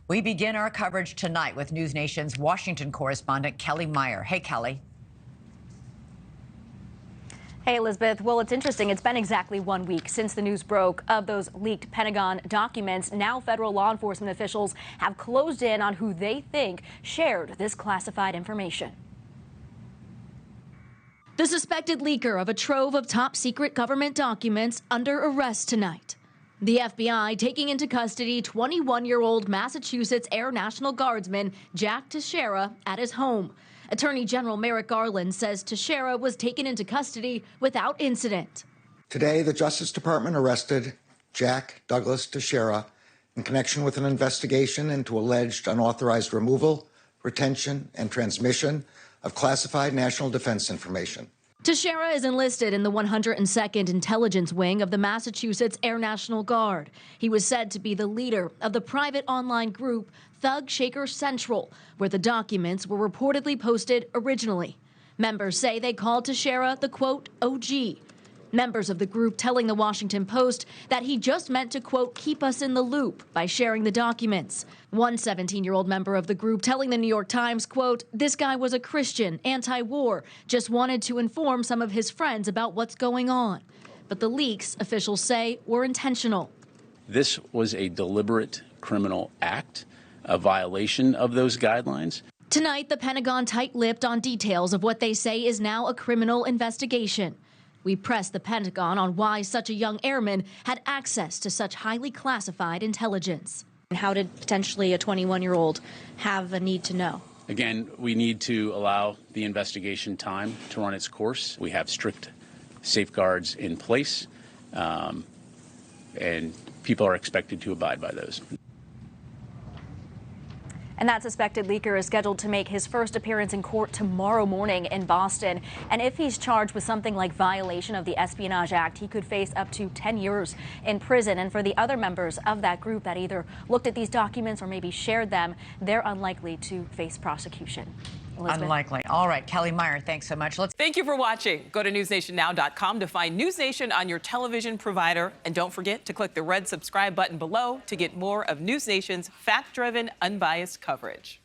We begin our coverage tonight with NewsNation's Washington correspondent Kelly Meyer. Hey, Kelly. Hey, Elizabeth. Well, it's interesting. It's been exactly 1 week since the news broke of those leaked Pentagon documents. Now federal law enforcement officials have closed in on who they think shared this classified information. The suspected leaker of a trove of top-secret government documents under arrest tonight. The FBI taking into custody 21-year-old Massachusetts Air National Guardsman Jack Teixeira at his home. Attorney General Merrick Garland says Teixeira was taken into custody without incident. Today, the Justice Department arrested Jack Douglas Teixeira in connection with an investigation into alleged unauthorized removal, retention, and transmission of classified national defense information. Teixeira is enlisted in the 102nd Intelligence Wing of the Massachusetts Air National Guard. He was said to be the leader of the private online group Thug Shaker Central, where the documents were reportedly posted originally. Members say they called Teixeira the, quote, OG. Members of the group telling the Washington Post that he just meant to, quote, keep us in the loop by sharing the documents. One 17-year-old member of the group telling the New York Times, quote, this guy was a Christian, anti-war, just wanted to inform some of his friends about what's going on. But the leaks, officials say, were intentional. This was a deliberate criminal act, a violation of those guidelines. Tonight, the Pentagon tight-lipped on details of what they say is now a criminal investigation. We pressed the Pentagon on why such a young airman had access to such highly classified intelligence. How did potentially a 21-year-old have a need to know? Again, we need to allow the investigation time to run its course. We have strict safeguards in place, and people are expected to abide by those. And that suspected leaker is scheduled to make his first appearance in court tomorrow morning in Boston. And if he's charged with something like violation of the Espionage Act, he could face up to 10 years in prison. And for the other members of that group that either looked at these documents or maybe shared them, they're unlikely to face prosecution. Elizabeth? Unlikely. All right, Kelly Meyer, thanks so much. Thank you for watching. Go to newsnationnow.com to find NewsNation on your television provider. And don't forget to click the red subscribe button below to get more of NewsNation's fact-driven, unbiased coverage.